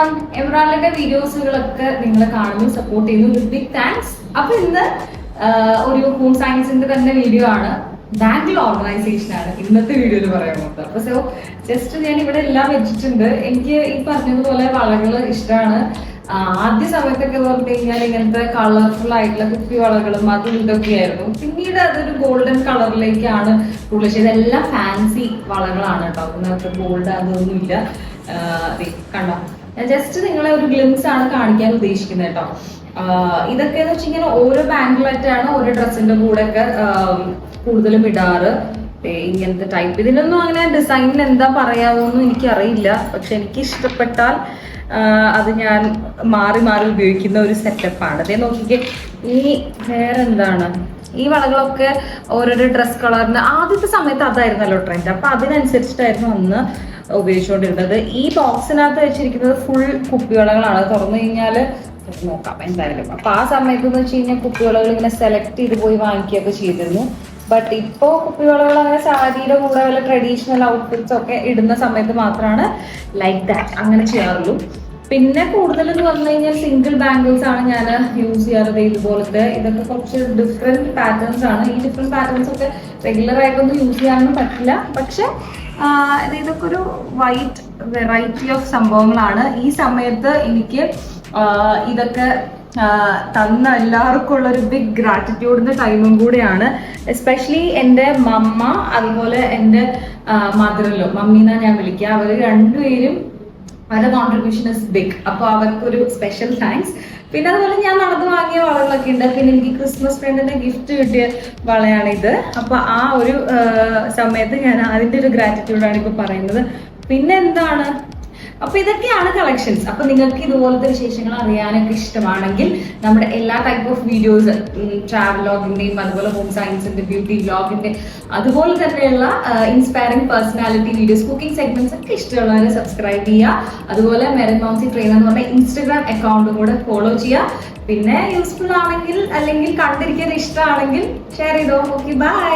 Everyone, എവ്രാളിന്റെ വീഡിയോസുകളൊക്കെ നിങ്ങൾ കാണുന്നു, support ചെയ്യുന്നു. Big thanks. അപ്പൊ ഇന്ന് ഒരു ഹോം സയൻസിന്റെ തന്നെ വീഡിയോ ആണ്. ബാങ്കിൽ ഓർഗനൈസേഷൻ ആണ് ഇന്നത്തെ വീഡിയോയിൽ പറയാൻ പോകുന്നത്. അപ്പൊ സോ ജസ്റ്റ് ഞാൻ ഇവിടെ എല്ലാം വെച്ചിട്ടുണ്ട്. എനിക്ക് ഈ പറഞ്ഞതുപോലെ വളകൾ ഇഷ്ടമാണ്. ആദ്യ സമയത്തൊക്കെ പറഞ്ഞു കഴിഞ്ഞാൽ ഇങ്ങനത്തെ കളർഫുൾ ആയിട്ടുള്ള കുപ്പി വളകളും അതും ഇതൊക്കെ ആയിരുന്നു. പിന്നീട് അതൊരു ഗോൾഡൻ കളറിലേക്കാണ് കൂടുതൽ. ഇതെല്ലാം ഫാൻസി വളകളാണ് കേട്ടോ. അതിനകത്ത് ഗോൾഡ് അതൊന്നും ഇല്ല. കണ്ടോ, ഞാൻ ജസ്റ്റ് നിങ്ങളെ ഒരു ഗ്ലിംസ് ആണ് കാണിക്കാൻ ഉദ്ദേശിക്കുന്നത് കേട്ടോ. ഇതൊക്കെ എന്ന് വെച്ച് കഴിഞ്ഞാൽ ഓരോ ബാങ്കിലായിട്ടാണ് ഓരോ ഡ്രസ്സിന്റെ കൂടെ ഒക്കെ കൂടുതലും ഇടാറ്. ഇങ്ങനത്തെ ടൈപ്പ്. ഇതിനൊന്നും അങ്ങനെ ഡിസൈനിൽ എന്താ പറയാമെന്നൊന്നും എനിക്കറിയില്ല. പക്ഷെ എനിക്ക് ഇഷ്ടപ്പെട്ടാൽ അത് ഞാൻ മാറി മാറി ഉപയോഗിക്കുന്ന ഒരു സെറ്റപ്പാണ്. അതേ നോക്കിക്കേ, ഈ വേറെന്താണ്, ഈ വളകളൊക്കെ ഓരോരോ ഡ്രസ് കളറിന് ആദ്യത്തെ സമയത്ത് അതായിരുന്നല്ലോ ട്രെൻഡ്. അപ്പൊ അതിനനുസരിച്ചിട്ടായിരുന്നു അന്ന് ഉപയോഗിച്ചുകൊണ്ടിരുന്നത്. ഈ ബോക്സിനകത്ത് വെച്ചിരിക്കുന്നത് ഫുൾ കുപ്പിവളകളാണ്. തുറന്നു കഴിഞ്ഞാൽ നോക്കാം എന്തായാലും. അപ്പൊ ആ സമയത്ത് എന്ന് വെച്ച് കഴിഞ്ഞാൽ കുപ്പിവളകൾ ഇങ്ങനെ സെലക്ട് ചെയ്ത് പോയി വാങ്ങിക്കുകയൊക്കെ ചെയ്തിരുന്നു. ബട്ട് ഇപ്പോ കുപ്പിവളകൾ അങ്ങനെ സാരിയുടെ കൂടെ വല്ല ട്രഡീഷണൽ ഔട്ട്ഫിറ്റ്സ് ഒക്കെ ഇടുന്ന സമയത്ത് മാത്രമാണ് ലൈക്ക് ദാറ്റ് അങ്ങനെ ചെയ്യാറുള്ളൂ. പിന്നെ കൂടുതലെന്ന് പറഞ്ഞു കഴിഞ്ഞാൽ സിംഗിൾ ബാംഗിൾസ് ആണ് ഞാൻ യൂസ് ചെയ്യാറ്. ഇതുപോലത്തെ ഇതൊക്കെ കുറച്ച് ഡിഫറെന്റ് പാറ്റേൺസ് ആണ്. ഈ ഡിഫറെന്റ് പാറ്റേൺസ് ഒക്കെ റെഗുലർ ആയിട്ടൊന്നും യൂസ് ചെയ്യാനൊന്നും പറ്റില്ല. പക്ഷെ ഇതൊക്കെ ഒരു വൈറ്റ് വെറൈറ്റി ഓഫ് സംഭവങ്ങളാണ്. ഈ സമയത്ത് എനിക്ക് ഇതൊക്കെ തന്ന എല്ലാവർക്കും ഉള്ള ഒരു ബിഗ് ഗ്രാറ്റിറ്റ്യൂഡിന്റെ ടൈമും കൂടെയാണ്. എസ്പെഷ്യലി എൻ്റെ മമ്മ, അതുപോലെ എൻ്റെ മദറിലോ, മമ്മീന്നാ ഞാൻ വിളിക്കുക. അവർ രണ്ടുപേരും അവരുടെ കോൺട്രിബ്യൂഷൻ ഇസ് ബിഗ്. അപ്പോൾ അവർക്കൊരു സ്പെഷ്യൽ താങ്ക്സ്. പിന്നെ അതുപോലെ ഞാൻ നടന്നു വാങ്ങിയ വളകളൊക്കെ ഉണ്ട്. പിന്നെ എനിക്ക് ക്രിസ്മസ് ഫ്രണ്ടിന്റെ ഗിഫ്റ്റ് കിട്ടിയ വളയാണിത്. അപ്പൊ ആ ഒരു സമയത്ത് ഞാൻ അതിന്റെ ഒരു ഗ്രാറ്റിറ്റ്യൂഡാണ് ഇപ്പൊ പറയുന്നത്. പിന്നെ എന്താണ്, അപ്പൊ ഇതൊക്കെയാണ് കളക്ഷൻസ്. അപ്പൊ നിങ്ങൾക്ക് ഇതുപോലത്തെ വിശേഷങ്ങൾ അറിയാനൊക്കെ ഇഷ്ടമാണെങ്കിൽ നമ്മുടെ എല്ലാ ടൈപ്പ് ഓഫ് വീഡിയോസ്, ട്രാവൽ വ്ലോഗിന്റെയും അതുപോലെ ഹോം സയൻസിന്റെ, ബ്യൂട്ടി വ്ലോഗിന്റെ, അതുപോലെ തന്നെയുള്ള inspiring personality videos, cooking segments ഒക്കെ ഇഷ്ടമുള്ളവരെ സബ്സ്ക്രൈബ് ചെയ്യുക. അതുപോലെ മെറിൻ മോംസി ട്രെയിനർ എന്ന് പറഞ്ഞ ഇൻസ്റ്റഗ്രാം അക്കൗണ്ടും കൂടെ ഫോളോ ചെയ്യുക. പിന്നെ യൂസ്ഫുൾ ആണെങ്കിൽ അല്ലെങ്കിൽ കണ്ടിരിക്കാൻ ഇഷ്ടമാണെങ്കിൽ ഷെയർ ചെയ്തോ. Okay, by.